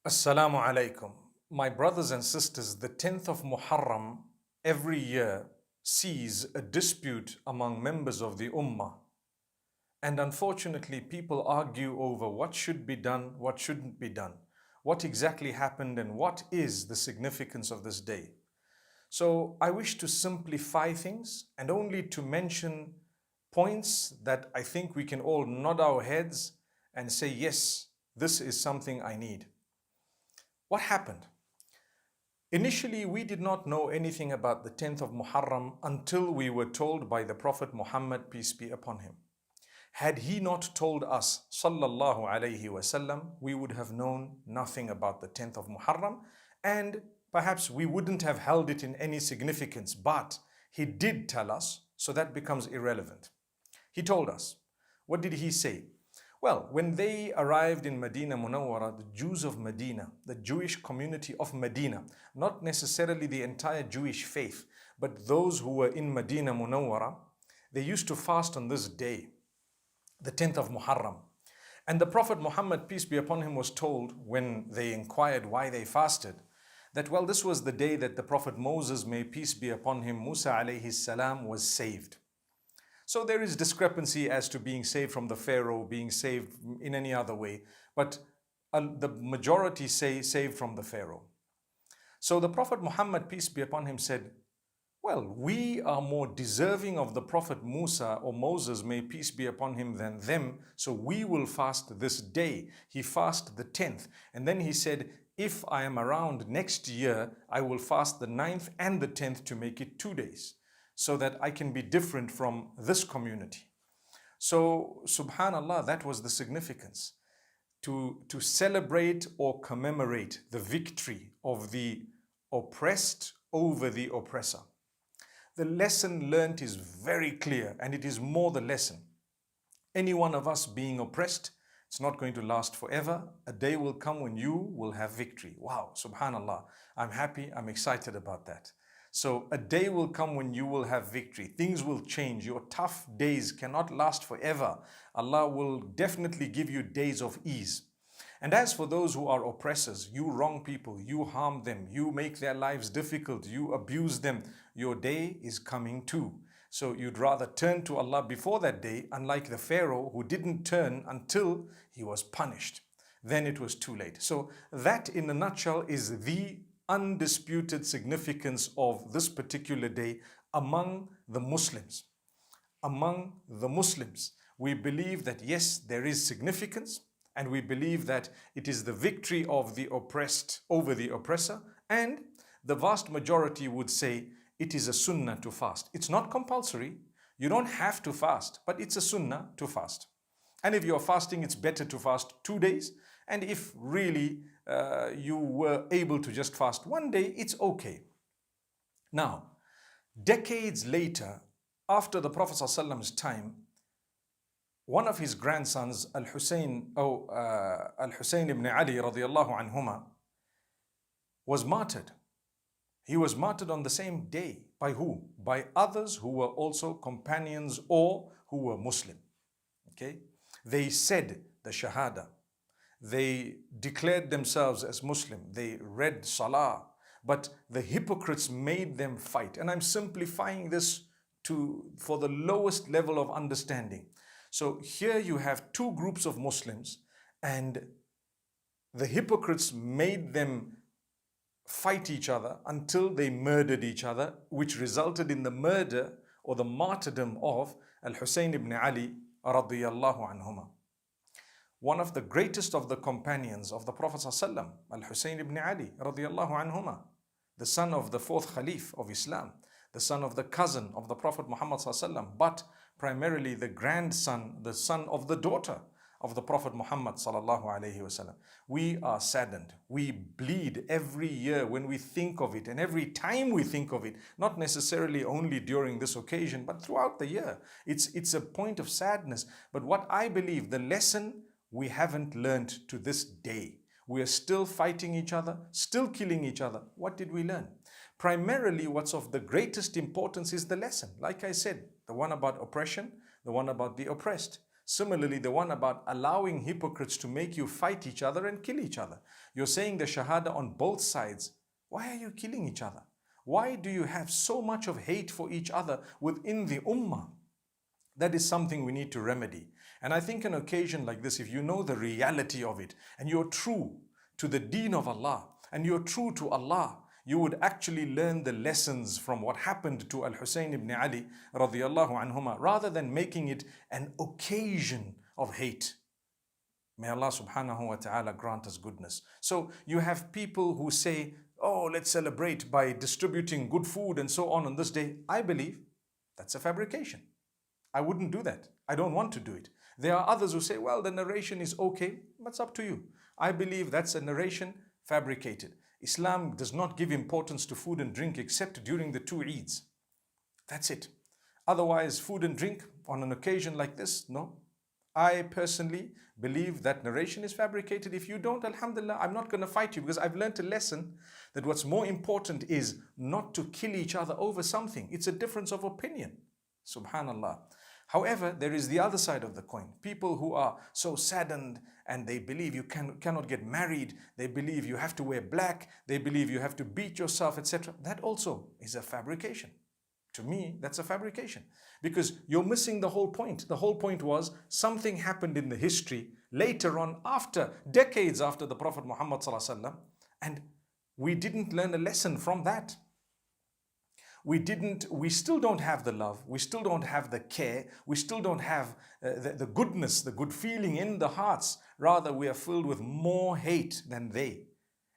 Assalamu alaikum. My brothers and sisters, the 10th of Muharram every year sees a dispute among members of the Ummah. And unfortunately, people argue over what should be done, what shouldn't be done, what exactly happened, and what is the significance of this day. So I wish to simplify things and only to mention points that I think we can all nod our heads and say, yes, this is something I need. What happened? Initially, we did not know anything about the 10th of Muharram until we were told by the Prophet Muhammad, peace be upon him. Had he not told us, sallallahu alayhi wasallam, we would have known nothing about the 10th of Muharram, and perhaps we wouldn't have held it in any significance, but he did tell us, so that becomes irrelevant. He told us. What did he say? Well, when they arrived in Medina Munawwara, the Jews of Medina, the Jewish community of Medina, not necessarily the entire Jewish faith, but those who were in Medina Munawwara, they used to fast on this day, the 10th of Muharram. And the Prophet Muhammad, peace be upon him, was told when they inquired why they fasted, that well, this was the day that the Prophet Moses, may peace be upon him, Musa alayhi salam, was saved. So there is discrepancy as to being saved from the Pharaoh, being saved in any other way, but the majority say saved from the Pharaoh. So the Prophet Muhammad, peace be upon him, said, well, we are more deserving of the Prophet Musa or Moses, may peace be upon him, than them, so we will fast this day. He fasted the 10th, and then he said, if I am around next year, I will fast the 9th and the 10th to make it 2 days, so that I can be different from this community. So, subhanallah, that was the significance. To celebrate or commemorate the victory of the oppressed over the oppressor. The lesson learnt is very clear, and it is more the lesson. Any one of us being oppressed, it's not going to last forever. A day will come when you will have victory. Wow, subhanallah. I'm happy, I'm excited about that. So a day will come when you will have victory. Things will change. Your tough days cannot last forever. Allah will definitely give you days of ease. And as for those who are oppressors, you wrong people, you harm them, you make their lives difficult, you abuse them, your day is coming too. So you'd rather turn to Allah before that day, unlike the Pharaoh who didn't turn until he was punished. Then it was too late. So that in a nutshell is the undisputed significance of this particular day among the Muslims. Among the Muslims, we believe that yes, there is significance, and we believe that it is the victory of the oppressed over the oppressor, and the vast majority would say it is a sunnah to fast. It's not compulsory. You don't have to fast, but it's a sunnah to fast. And if you're fasting, it's better to fast 2 days. And if really you were able to just fast 1 day, it's okay. Now, decades later, after the Prophet ﷺ's time, one of his grandsons, Hussain ibn Ali radiallahu anhuma, was martyred. He was martyred on the same day. By who? By others who were also companions or who were Muslim. Okay? They said the Shahada. They declared themselves as Muslim. They read Salah. But the hypocrites made them fight. And I'm simplifying this for the lowest level of understanding. So here you have two groups of Muslims, and the hypocrites made them fight each other until they murdered each other, which resulted in the murder or the martyrdom of Hussain ibn Ali radiyallahu anhuma. One of the greatest of the companions of the Prophet ﷺ, Hussain ibn Ali radiyallahu anhuma, the son of the fourth Khalif of Islam, the son of the cousin of the Prophet Muhammad ﷺ, but primarily the grandson, the son of the daughter of the Prophet Muhammad sallallahu alaihi wasallam. We are saddened. We bleed every year when we think of it, and every time we think of it, not necessarily only during this occasion, but throughout the year. It's a point of sadness. But what I believe, the lesson we haven't learned to this day. We are still fighting each other, still killing each other. What did we learn? Primarily, what's of the greatest importance is the lesson. Like I said, the one about oppression, the one about the oppressed. Similarly, the one about allowing hypocrites to make you fight each other and kill each other. You're saying the shahada on both sides. Why are you killing each other? Why do you have so much of hate for each other within the ummah? That is something we need to remedy. And I think an occasion like this, if you know the reality of it and you're true to the deen of Allah and you're true to Allah, you would actually learn the lessons from what happened to Al-Hussain ibn Ali radiyallahu anhuma, rather than making it an occasion of hate. May Allah subhanahu wa ta'ala grant us goodness. So you have people who say, oh, let's celebrate by distributing good food and so on this day. I believe that's a fabrication. I wouldn't do that. I don't want to do it. There are others who say, well, the narration is okay. That's up to you. I believe that's a narration fabricated. Islam does not give importance to food and drink except during the 2 Eids. That's it. Otherwise, food and drink on an occasion like this, no. I personally believe that narration is fabricated. If you don't, alhamdulillah, I'm not going to fight you, because I've learned a lesson that what's more important is not to kill each other over something. It's a difference of opinion. Subhanallah. However, there is the other side of the coin. People who are so saddened and they believe you cannot get married, they believe you have to wear black, they believe you have to beat yourself, etc. That also is a fabrication. To me, that's a fabrication, because you're missing the whole point. The whole point was something happened in the history later on, after decades after the Prophet Muhammad ﷺ, and we didn't learn a lesson from that. We still don't have the love, we still don't have the care, we still don't have the goodness, the good feeling in the hearts. Rather, we are filled with more hate than they.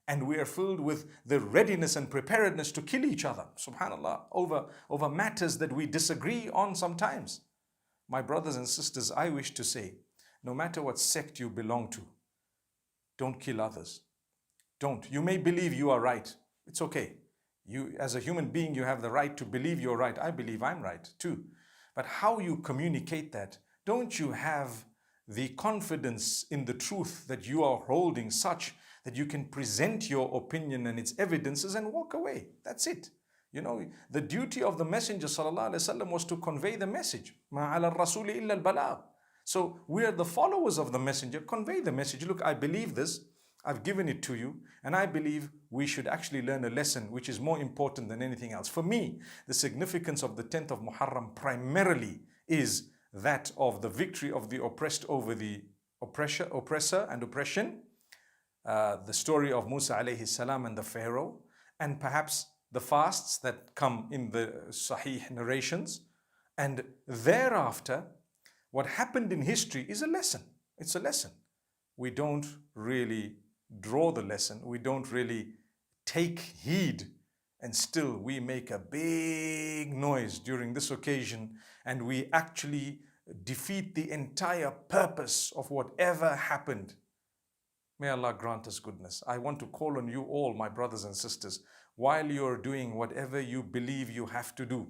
And we are filled with the readiness and preparedness to kill each other, subhanallah, over matters that we disagree on sometimes. My brothers and sisters, I wish to say, no matter what sect you belong to, don't kill others. Don't. You may believe you are right. It's okay. You, as a human being, you have the right to believe you're right. I believe I'm right too. But how you communicate that, don't you have the confidence in the truth that you are holding such that you can present your opinion and its evidences and walk away? That's it. You know, the duty of the Messenger ﷺ was to convey the message. مَا عَلَى الرَّسُولِ إِلَّا الْبَلَاغُ. So we are the followers of the Messenger. Convey the message. Look, I believe this. I've given it to you, and I believe we should actually learn a lesson which is more important than anything else. For me, the significance of the 10th of Muharram primarily is that of the victory of the oppressed over the oppressor and oppression, the story of Musa alayhi salam and the Pharaoh, and perhaps the fasts that come in the Sahih narrations. And thereafter, what happened in history is a lesson. It's a lesson. We don't really draw the lesson. We don't really take heed, and still we make a big noise during this occasion, and we actually defeat the entire purpose of whatever happened. May Allah grant us goodness. I want to call on you all, my brothers and sisters, while you're doing whatever you believe you have to do,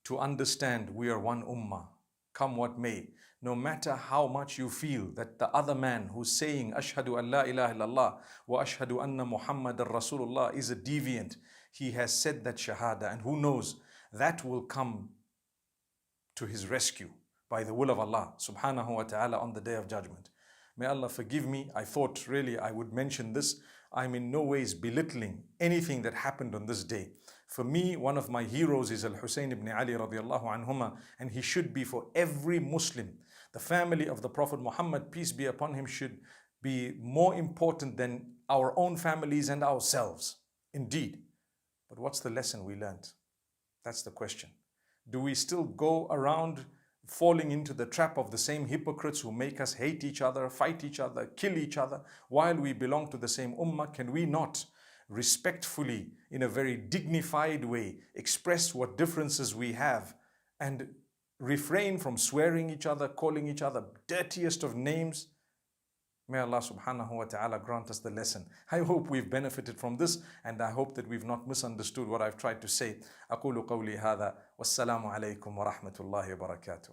to understand we are one ummah, come what may. No matter how much you feel that the other man who's saying Ashhadu an la ilaha illallah wa ashhadu anna Muhammadan Rasulullah is a deviant, he has said that shahada, and who knows, that will come to his rescue by the will of Allah subhanahu wa ta'ala on the day of judgment. May Allah forgive me. I thought really I would mention this. I'm in no ways belittling anything that happened on this day. For me, one of my heroes is Al-Hussain ibn Ali radiallahu anhuma, and he should be for every Muslim. The family of the Prophet Muhammad, peace be upon him, should be more important than our own families and ourselves. Indeed. But what's the lesson we learned? That's the question. Do we still go around falling into the trap of the same hypocrites who make us hate each other, fight each other, kill each other, while we belong to the same ummah? Can we not respectfully, in a very dignified way, express what differences we have and refrain from swearing each other, calling each other dirtiest of names? May Allah subhanahu wa ta'ala grant us the lesson. I hope we've benefited from this, and I hope that we've not misunderstood what I've tried to say. أقول قولي هذا والسلام عليكم ورحمة الله وبركاته.